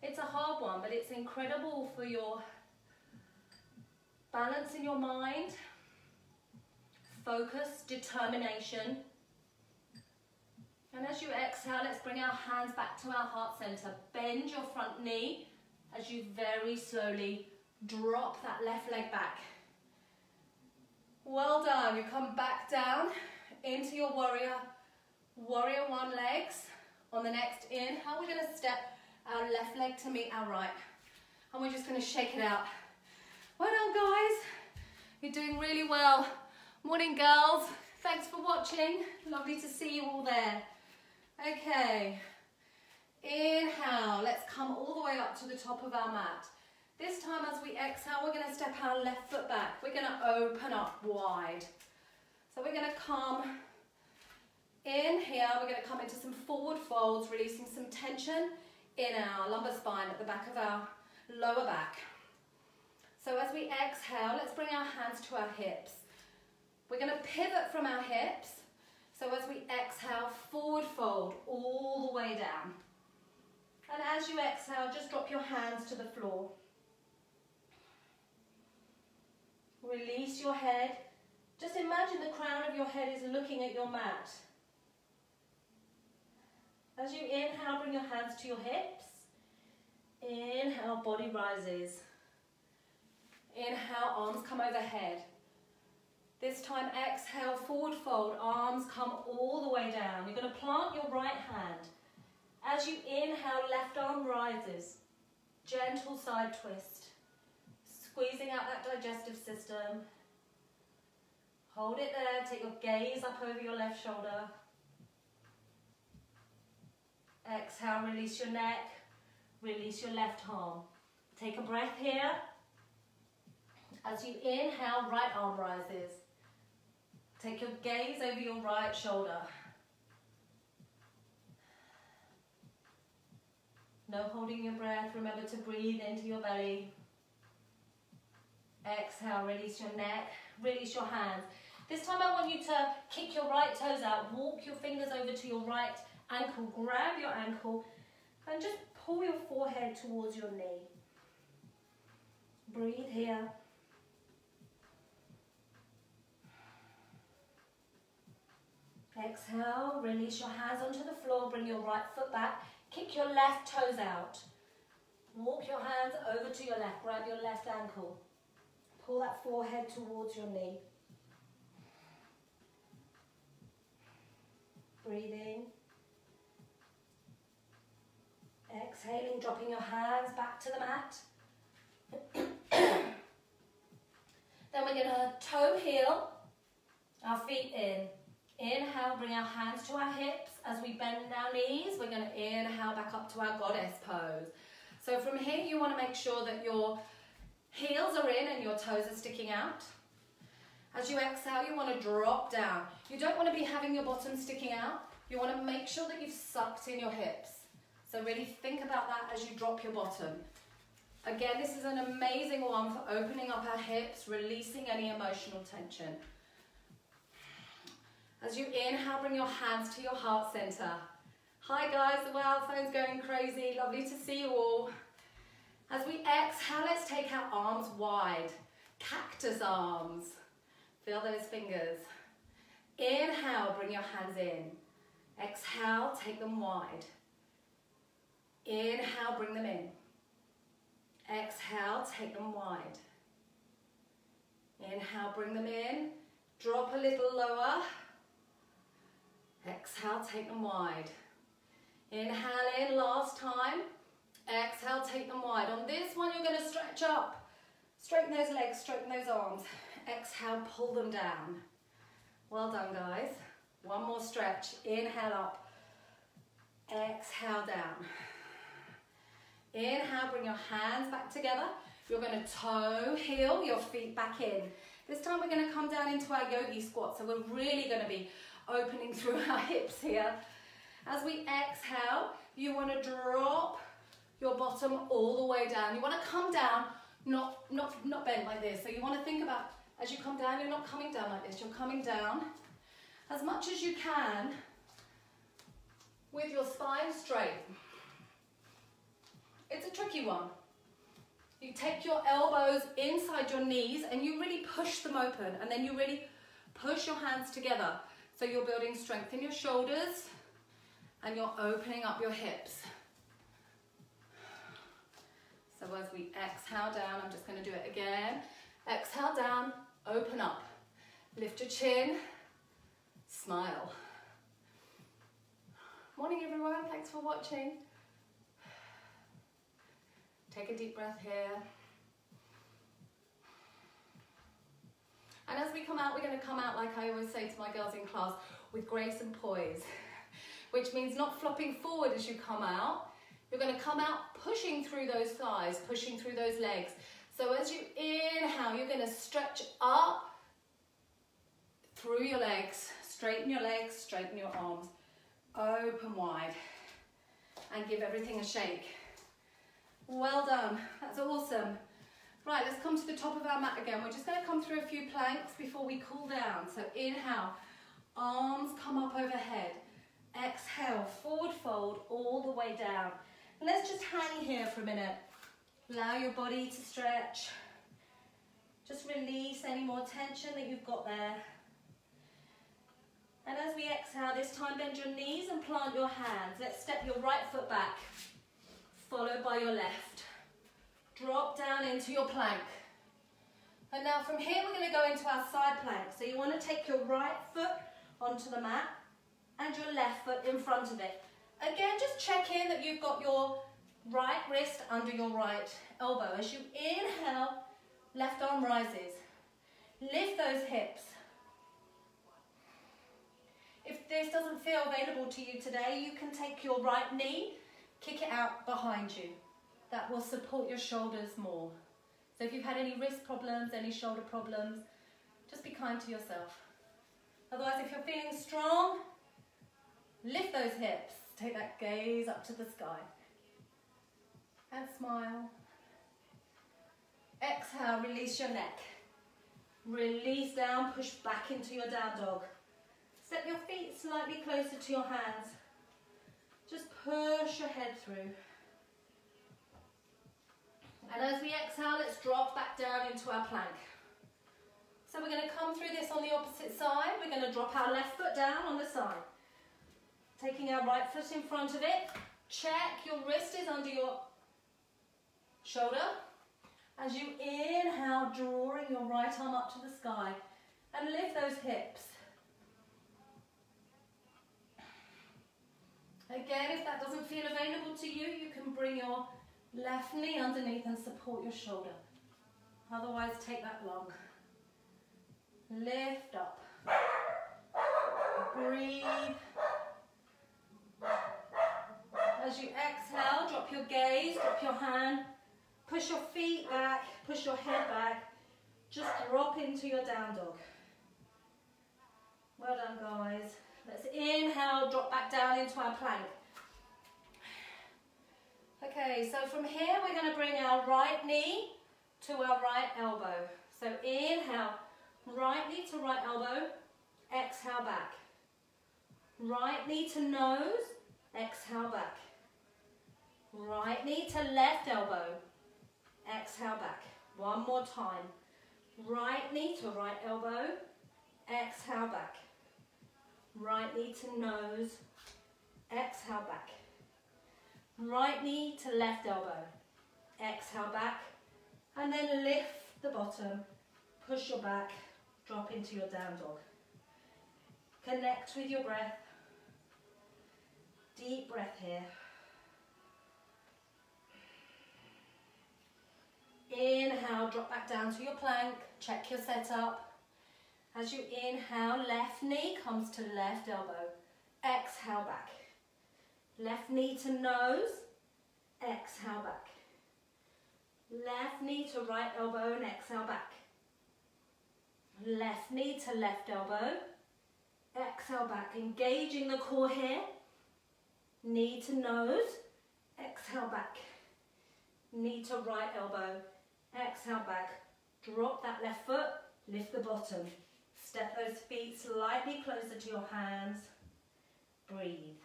A: It's a hard one, but it's incredible for your balance in your mind, focus, determination. And as you exhale, let's bring our hands back to our heart center. Bend your front knee as you very slowly drop that left leg back. Well done. You come back down into your warrior one legs. On the next inhale, we're going to step our left leg to meet our right. And we're just going to shake it out. Well done, guys. You're doing really well. Morning, girls. Thanks for watching. Lovely to see you all there. Okay. Inhale. Let's come all the way up to the top of our mat. This time as we exhale, we're going to step our left foot back. We're going to open up wide. So we're going to come in here. We're going to come into some forward folds, releasing some tension in our lumbar spine at the back of our lower back. So as we exhale, let's bring our hands to our hips. We're going to pivot from our hips. So as we exhale, forward fold all the way down. And as you exhale, just drop your hands to the floor. Release your head. Just imagine the crown of your head is looking at your mat. As you inhale, bring your hands to your hips. Inhale, body rises. Inhale, arms come overhead.
B: This time, exhale, forward fold, arms come all the way down. You're going to plant your right hand. As you inhale, left arm rises. Gentle side twist. Squeezing out that digestive system. Hold it there, take your gaze up over your left shoulder. Exhale, release your neck, release your left arm. Take a breath here. As you inhale, right arm rises. Take your gaze over your right shoulder. No holding your breath, remember to breathe into your belly. Exhale, release your neck, release your hands. This time I want you to kick your right toes out, walk your fingers over to your right ankle, grab your ankle, and just pull your forehead towards your knee. Breathe here. Exhale, release your hands onto the floor, bring your right foot back, kick your left toes out. Walk your hands over to your left, grab your left ankle. Pull that forehead towards your knee. Breathing. Exhaling, dropping your hands back to the mat. Then we're going to toe heel our feet in. Inhale, bring our hands to our hips. As we bend our knees, we're going to inhale back up to our goddess pose. So from here, you want to make sure that your heels are in and your toes are sticking out. As you exhale, you want to drop down. You don't want to be having your bottom sticking out. You want to make sure that you've sucked in your hips. So really think about that as you drop your bottom. Again, this is an amazing one for opening up our hips, releasing any emotional tension. As you inhale, bring your hands to your heart center. Hi guys, the wow phone's going crazy. Lovely to see you all. As we exhale, let's take our arms wide. Cactus arms. Feel those fingers. Inhale, bring your hands in. Exhale, take them wide. Inhale, bring them in. Exhale, take them wide. Inhale, bring them in. Drop a little lower. Exhale, take them wide. Inhale in, last time. Exhale, take them wide. On this one, you're going to stretch up. Straighten those legs, straighten those arms. Exhale, pull them down. Well done, guys. One more stretch. Inhale up. Exhale down. Inhale, bring your hands back together. You're going to toe heel your feet back in. This time we're going to come down into our yogi squat. So we're really going to be opening through our hips here. As we exhale, you want to drop your bottom all the way down. You want to come down, not bent like this. So you want to think about, as you come down, you're not coming down like this. You're coming down as much as you can with your spine straight. It's a tricky one. You take your elbows inside your knees and you really push them open, and then you really push your hands together. So you're building strength in your shoulders and you're opening up your hips. So as we exhale down, I'm just going to do it again. Exhale down, open up. Lift your chin, smile. Morning everyone, thanks for watching. Take a deep breath here. And as we come out, we're going to come out, like I always say to my girls in class, with grace and poise, which means not flopping forward as you come out. You're going to come out pushing through those thighs, pushing through those legs. So as you inhale, you're going to stretch up through your legs, straighten your arms, open wide, and give everything a shake. Well done, that's awesome. Right, let's come to the top of our mat again. We're just going to come through a few planks before we cool down. So inhale, arms come up overhead. Exhale, forward fold all the way down. And let's just hang here for a minute. Allow your body to stretch. Just release any more tension that you've got there. And as we exhale, this time bend your knees and plant your hands. Let's step your right foot back, followed by your left. Drop down into your plank. And now from here, we're going to go into our side plank. So you want to take your right foot onto the mat and your left foot in front of it. Again, just check in that you've got your right wrist under your right elbow. As you inhale, left arm rises. Lift those hips. If this doesn't feel available to you today, you can take your right knee, kick it out behind you. That will support your shoulders more. So if you've had any wrist problems, any shoulder problems, just be kind to yourself. Otherwise, if you're feeling strong, lift those hips. Take that gaze up to the sky. And smile. Exhale, release your neck. Release down, push back into your down dog. Step your feet slightly closer to your hands. Just push your head through. And as we exhale, let's drop back down into our plank. So we're going to come through this on the opposite side. We're going to drop our left foot down on the side. Taking our right foot in front of it. Check your wrist is under your shoulder. As you inhale, drawing your right arm up to the sky. And lift those hips. Again, if that doesn't feel available to you, you can bring your left knee underneath and support your shoulder. Otherwise, take that long. Lift up. Breathe. As you exhale, drop your gaze, drop your hand. Push your feet back, push your head back. Just drop into your down dog. Well done, guys. Let's inhale, drop back down into our plank. Okay, so from here we're going to bring our right knee to our right elbow. So inhale, right knee to right elbow, exhale back. Right knee to nose, exhale back. Right knee to left elbow, exhale back. One more time. Right knee to right elbow, exhale back. Right knee to nose, exhale back. Right knee to left elbow, exhale back. And then lift the bottom, push your back, drop into your down dog. Connect with your breath. Deep breath here. Inhale, drop back down to your plank, check your setup. As you inhale, left knee comes to left elbow, exhale back. Left knee to nose, exhale back. Left knee to right elbow and exhale back. Left knee to left elbow, exhale back. Engaging the core here. Knee to nose, exhale back. Knee to right elbow, exhale back. Drop that left foot, lift the bottom. Step those feet slightly closer to your hands. Breathe.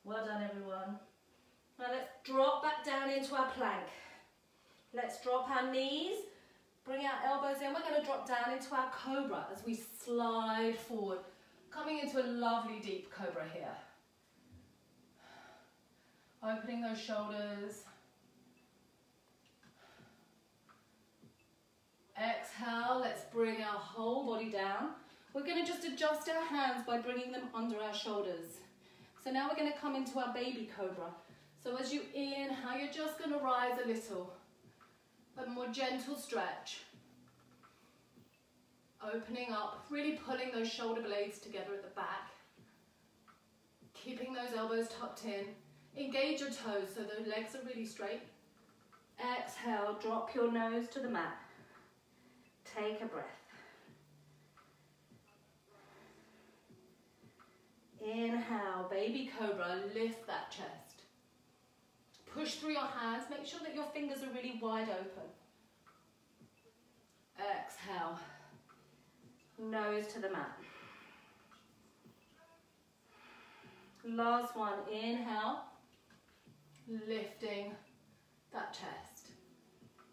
B: Well done, everyone. Now let's drop back down into our plank. Let's drop our knees, bring our elbows in. We're going to drop down into our cobra as we slide forward, coming into a lovely deep cobra here. Opening those shoulders. Exhale, let's bring our whole body down. We're going to just adjust our hands by bringing them under our shoulders. So now we're going to come into our baby cobra. So as you inhale, you're just going to rise a little. A more gentle stretch. Opening up, really pulling those shoulder blades together at the back. Keeping those elbows tucked in. Engage your toes so the legs are really straight. Exhale, drop your nose to the mat. Take a breath. Inhale, baby cobra, lift that chest. Push through your hands, make sure that your fingers are really wide open. Exhale, nose to the mat. Last one, inhale, lifting that chest.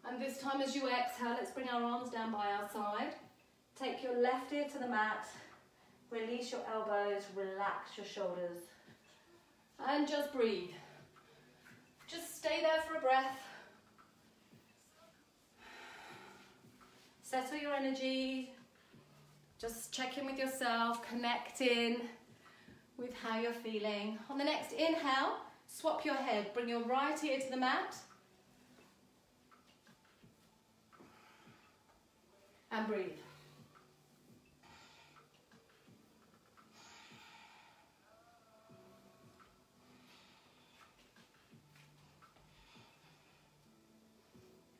B: And this time as you exhale, let's bring our arms down by our side. Take your left ear to the mat. Release your elbows, relax your shoulders. And just breathe. Just stay there for a breath. Settle your energy. Just check in with yourself, connect in with how you're feeling. On the next inhale, swap your head. Bring your right ear to the mat. And breathe.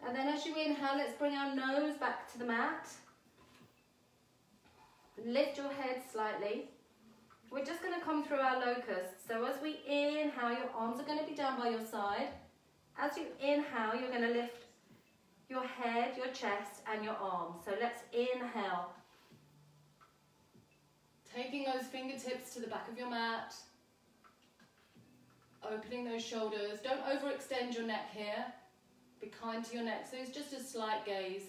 B: And then as you inhale, let's bring our nose back to the mat. Lift your head slightly. We're just going to come through our locust. So as we inhale, your arms are going to be down by your side. As you inhale, you're going to lift your head, your chest, and your arms. So let's inhale. Taking those fingertips to the back of your mat. Opening those shoulders. Don't overextend your neck here. Be kind to your neck. So it's just a slight gaze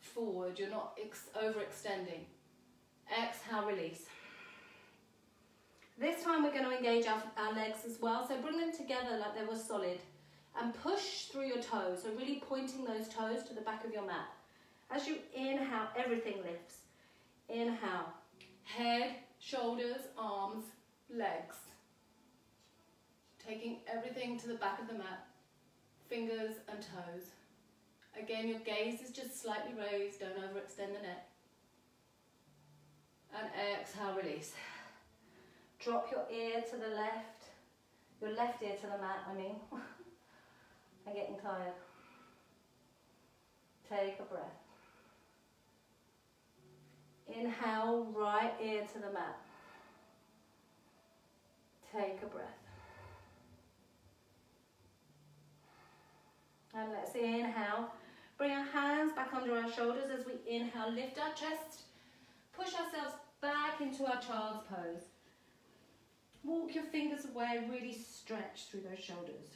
B: forward. You're not overextending. Exhale, release. This time we're going to engage our legs as well. So bring them together like they were solid. And push through your toes. So really pointing those toes to the back of your mat. As you inhale, everything lifts. Inhale. Head, shoulders, arms, legs. Taking everything to the back of the mat. Fingers and toes. Again, your gaze is just slightly raised. Don't overextend the neck. And exhale, release. Drop your ear to the left. Your left ear to the mat, I mean. I'm getting tired. Take a breath. Inhale, right ear to the mat. Take a breath. And let's inhale. Bring our hands back under our shoulders as we inhale. Lift our chest. Push ourselves back into our child's pose. Walk your fingers away. Really stretch through those shoulders.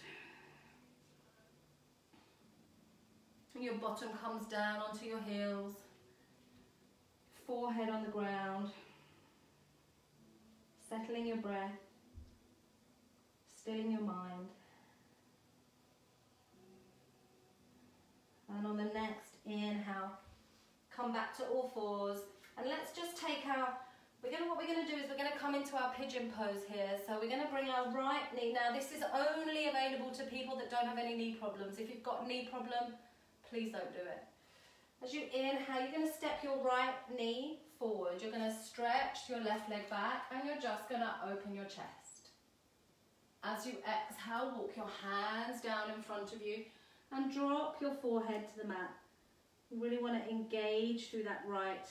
B: And your bottom comes down onto your heels. Forehead on the ground. Settling your breath. Stilling your mind. And on the next inhale, come back to all fours. And let's just take what we're going to do is we're going to come into our pigeon pose here. So we're going to bring our right knee. Now this is only available to people that don't have any knee problems. If you've got a knee problem, please don't do it. As you inhale, you're going to step your right knee forward. You're going to stretch your left leg back and you're just going to open your chest. As you exhale, walk your hands down in front of you. And drop your forehead to the mat. You really want to engage through that right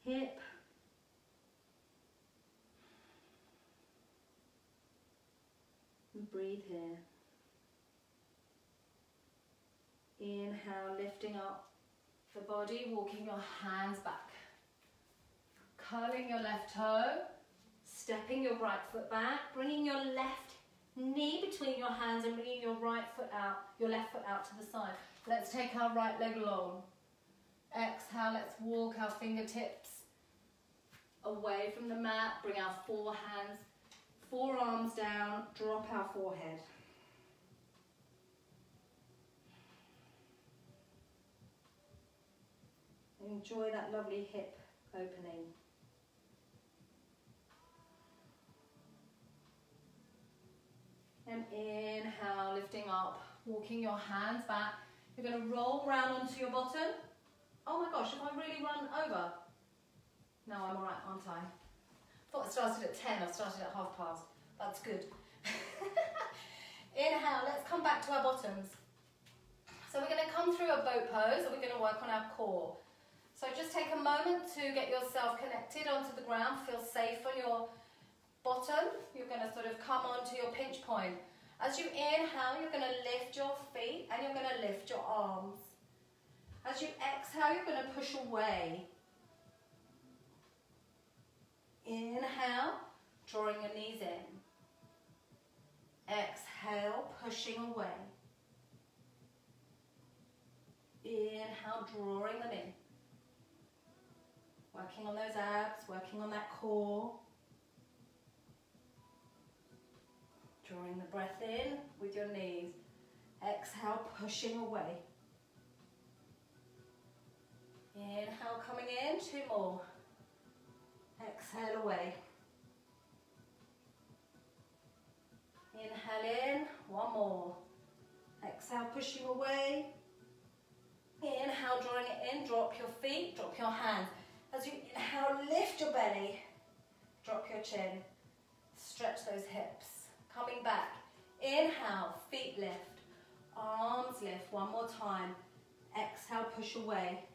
B: hip. And breathe here. Inhale, lifting up the body, walking your hands back. Curling your left toe, stepping your right foot back, bringing your left knee between your hands and bringing your right foot out, your left foot out to the side. Let's take our right leg long. Exhale, let's walk our fingertips away from the mat. Bring our forearms down, drop our forehead. Enjoy that lovely hip opening. And inhale, lifting up, walking your hands back. You're going to roll round onto your bottom. Oh my gosh, have I really run over? No, I'm all right, aren't I? Thought I started at 10, I started at past. That's good. Inhale, let's come back to our bottoms. So we're going to come through a boat pose and we're going to work on our core. So just take a moment to get yourself connected onto the ground, feel safe on your bottom. You're going to sort of come onto your pinch point. As you inhale, you're going to lift your feet and you're going to lift your arms. As you exhale, you're going to push away. Inhale, drawing your knees in. Exhale, pushing away. Inhale, drawing them in. Working on those abs, working on that core. Drawing the breath in with your knees. Exhale, pushing away. Inhale, coming in, 2 more. Exhale away. Inhale in, 1 more. Exhale, pushing away. Inhale, drawing it in, drop your feet, drop your hands. As you inhale, lift your belly, drop your chin, stretch those hips. Coming back, inhale, feet lift, arms lift, 1 more time. Exhale, push away.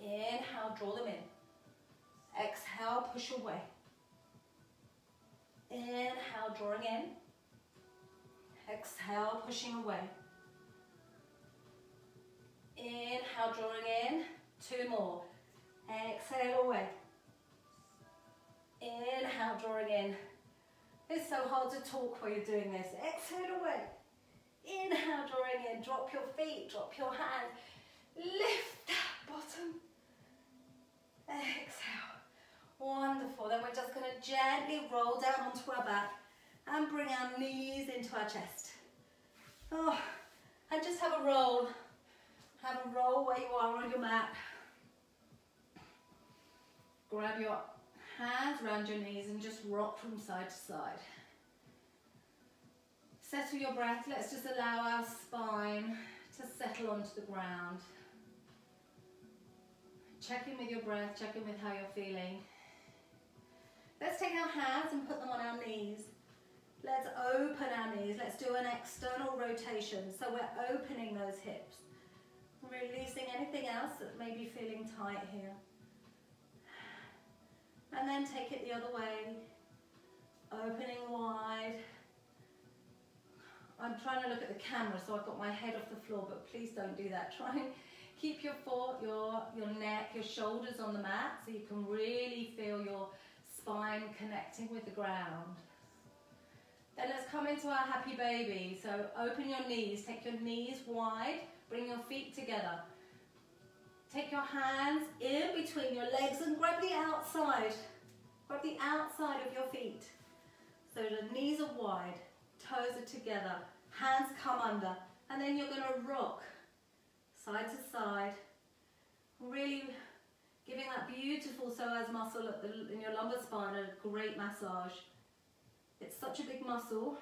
B: Inhale, draw them in. Exhale, push away. Inhale, drawing in. Exhale, pushing away. Inhale, drawing in. 2 more. Exhale away. Inhale, drawing in. It's so hard to talk while you're doing this. Exhale away. Inhale, drawing in. Drop your feet, drop your hands. Lift that bottom. Exhale. Wonderful. Then we're just going to gently roll down onto our back and bring our knees into our chest. Oh, and just have a roll. Have a roll where you are on your mat. Grab your hands around your knees and just rock from side to side. Settle your breath. Let's just allow our spine to settle onto the ground. Check in with your breath, check in with how you're feeling. Let's take our hands and put them on our knees. Let's open our knees. Let's do an external rotation. So we're opening those hips. Releasing anything else that may be feeling tight here. And then take it the other way. Opening wide. I'm trying to look at the camera, so I've got my head off the floor, but please don't do that. Try and keep your neck, your shoulders on the mat, so you can really feel your spine connecting with the ground. Then let's come into our happy baby. So open your knees, take your knees wide, bring your feet together. Take your hands in between your legs and grab the outside. Grab the outside of your feet. So the knees are wide, toes are together, hands come under, and then you're going to rock side to side, really giving that beautiful psoas muscle in your lumbar spine a great massage. It's such a big muscle,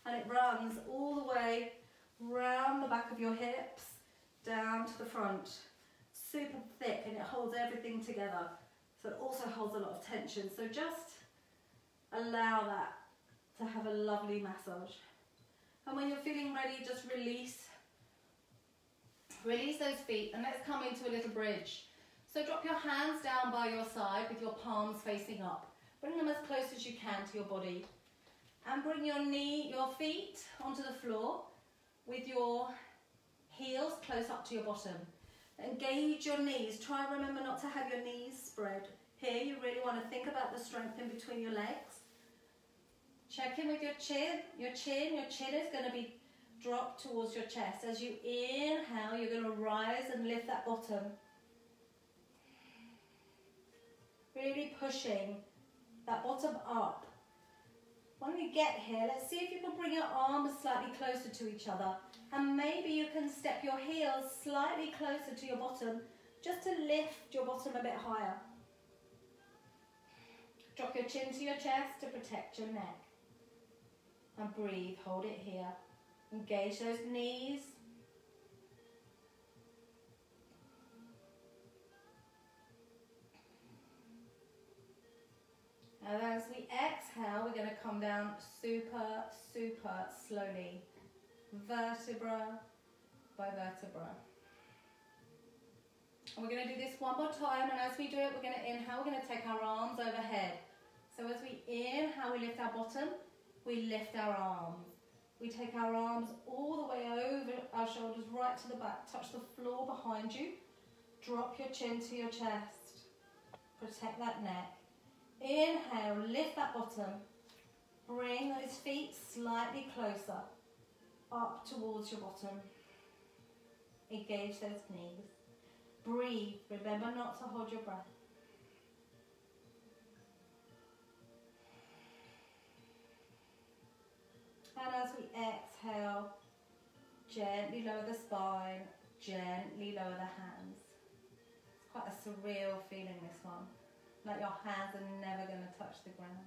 B: and it runs all the way round the back of your hips, down to the front. Super thick, and it holds everything together. So it also holds a lot of tension. So just allow that to have a lovely massage. And when you're feeling ready, just release those feet, and let's come into a little bridge. So drop your hands down by your side with your palms facing up. Bring them as close as you can to your body. And bring your feet onto the floor with your heels close up to your bottom. Engage your knees. Try and remember not to have your knees spread. Here you really want to think about the strength in between your legs. Check in with your chin. Your chin is going to be dropped towards your chest. As you inhale, you're going to rise and lift that bottom. Really pushing that bottom up. When you get here, let's see if you can bring your arms slightly closer to each other. And maybe you can step your heels slightly closer to your bottom, just to lift your bottom a bit higher. Drop your chin to your chest to protect your neck. And breathe, hold it here. Engage those knees. And as we exhale, we're going to come down super, super slowly. Vertebra by vertebra. And we're going to do this one more time, and as we do it, we're going to inhale, we're going to take our arms overhead. So as we inhale, we lift our bottom, we lift our arms. We take our arms all the way over our shoulders, right to the back, touch the floor behind you. Drop your chin to your chest. Protect that neck. Inhale, lift that bottom. Bring those feet slightly closer, up towards your bottom. Engage those knees. Breathe. Remember not to hold your breath. And as we exhale, gently lower the spine, gently lower the hands. It's quite a surreal feeling, this one. Like your hands are never going to touch the ground.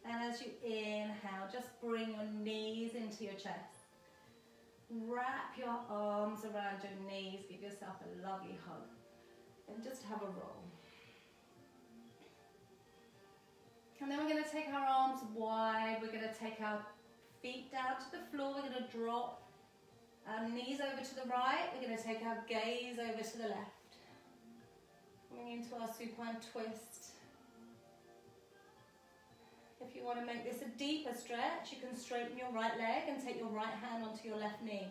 B: And as you inhale, just bring your knees into your chest. Wrap your arms around your knees, give yourself a lovely hug. And just have a roll. And then we're going to take our arms wide. We're going to take our feet down to the floor. We're going to drop our knees over to the right. We're going to take our gaze over to the left. Coming into our supine twist. If you want to make this a deeper stretch, you can straighten your right leg and take your right hand onto your left knee.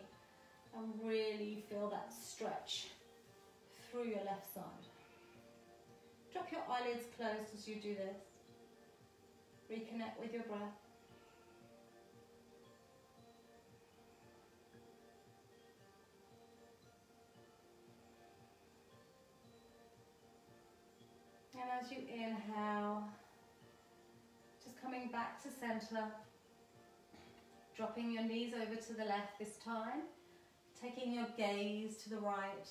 B: And really feel that stretch through your left side. Drop your eyelids closed as you do this. Reconnect with your breath. And as you inhale, just coming back to center, dropping your knees over to the left this time, taking your gaze to the right.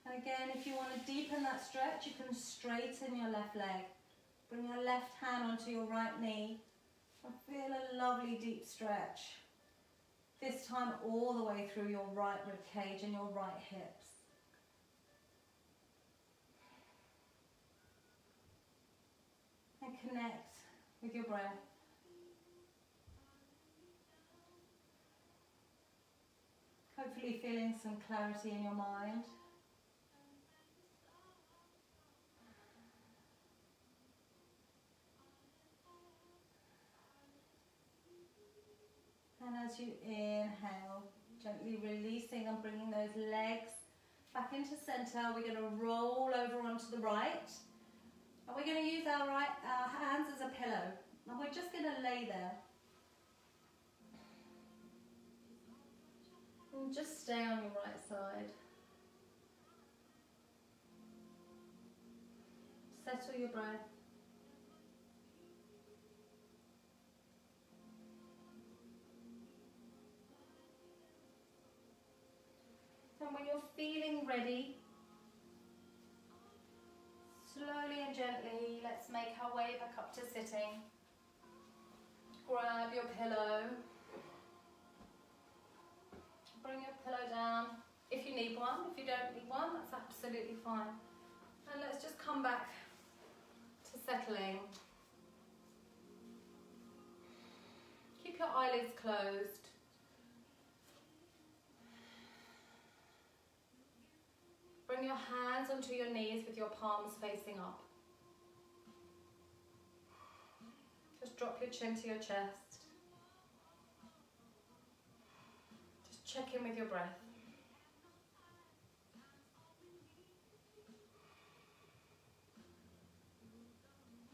B: And again, if you want to deepen that stretch, you can straighten your left leg. Bring your left hand onto your right knee and feel a lovely deep stretch. This time all the way through your right rib cage and your right hips. And connect with your breath. Hopefully feeling some clarity in your mind. And as you inhale, gently releasing and bringing those legs back into center, we're going to roll over onto the right. And we're going to use our hands as a pillow. And we're just going to lay there. And just stay on your right side. Settle your breath. And when you're feeling ready, slowly and gently, let's make our way back up to sitting. Grab your pillow. Bring your pillow down. If you need one, if you don't need one, that's absolutely fine. And let's just come back to settling. Keep your eyelids closed. Bring your hands onto your knees with your palms facing up. Just drop your chin to your chest. Just check in with your breath.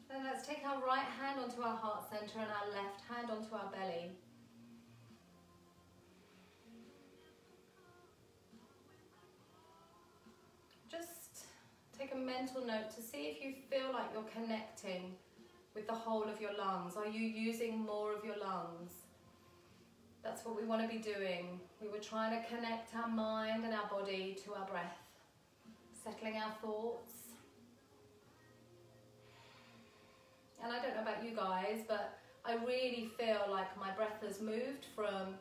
B: Then let's take our right hand onto our heart center and our left hand onto our belly. Just take a mental note to see if you feel like you're connecting with the whole of your lungs. Are you using more of your lungs? That's what we want to be doing. We were trying to connect our mind and our body to our breath, settling our thoughts. And I don't know about you guys, but I really feel like my breath has moved from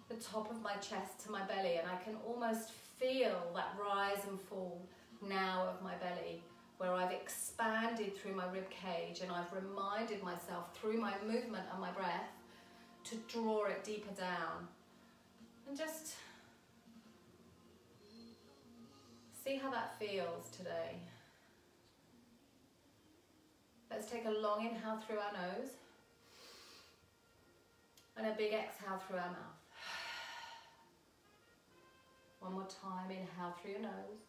B: the top of my chest to my belly, and I can almost feel that rise and fall now of my belly, where I've expanded through my rib cage and I've reminded myself through my movement and my breath to draw it deeper down. And just see how that feels today. Let's take a long inhale through our nose and a big exhale through our mouth. One more time, inhale through your nose.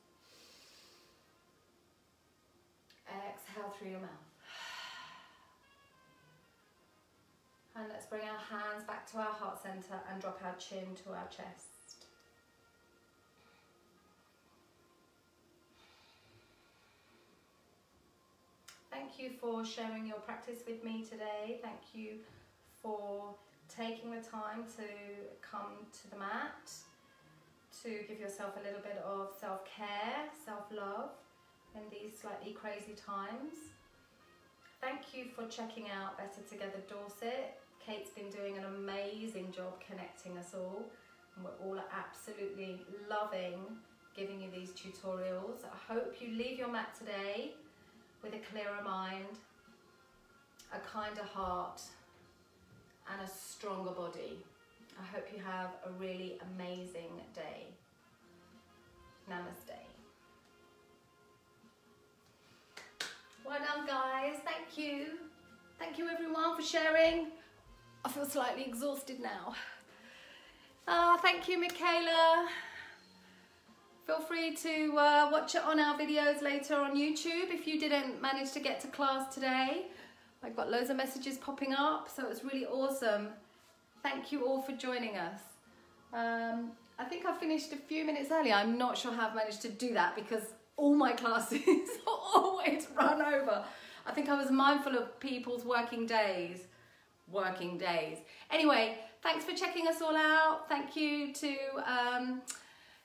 B: Exhale through your mouth. And let's bring our hands back to our heart center and drop our chin to our chest. Thank you for sharing your practice with me today. Thank you for taking the time to come to the mat, to give yourself a little bit of self-care, self-love in these slightly crazy times. Thank you for checking out Better Together Dorset. Kate's been doing an amazing job connecting us all, and we're all absolutely loving giving you these tutorials. I hope you leave your mat today with a clearer mind, a kinder heart, and a stronger body. I hope you have a really amazing day. Namaste. Well done, guys. Thank you. Thank you, everyone, for sharing. I feel slightly exhausted now. Thank you, Michaela. Feel free to watch it on our videos later on YouTube if you didn't manage to get to class today. I've got loads of messages popping up, so it's really awesome. Thank you all for joining us. I think I finished a few minutes early. I'm not sure how I've managed to do that because all my classes always run over. I think I was mindful of people's working days. Anyway, thanks for checking us all out. Thank you to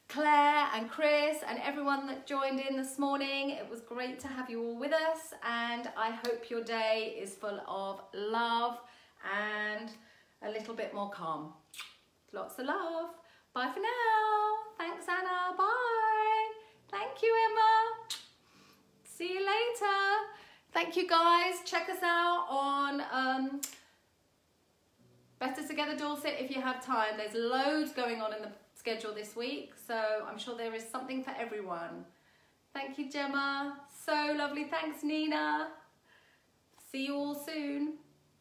B: Claire and Chris and everyone that joined in this morning. It was great to have you all with us, and I hope your day is full of love and a little bit more calm. Lots of love. Bye for now. Thanks, Anna. Bye. Thank you, Emma. See you later. Thank you, guys. Check us out on Better Together Dorset if you have time. There's loads going on in the schedule this week, so I'm sure there is something for everyone. Thank you, Gemma. So lovely. Thanks, Nina. See you all soon.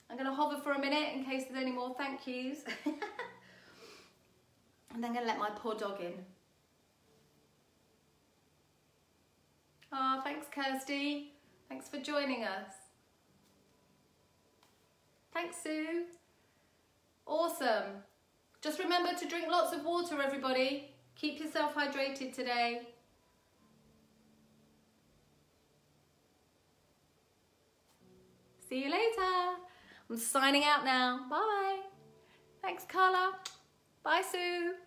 B: I'm going to hover for a minute in case there's any more thank yous. And then I'm going to let my poor dog in. Oh, thanks, Kirsty. Thanks for joining us. Thanks, Sue. Awesome. Just remember to drink lots of water, everybody. Keep yourself hydrated today. See you later. I'm signing out now. Bye. Thanks, Carla. Bye, Sue.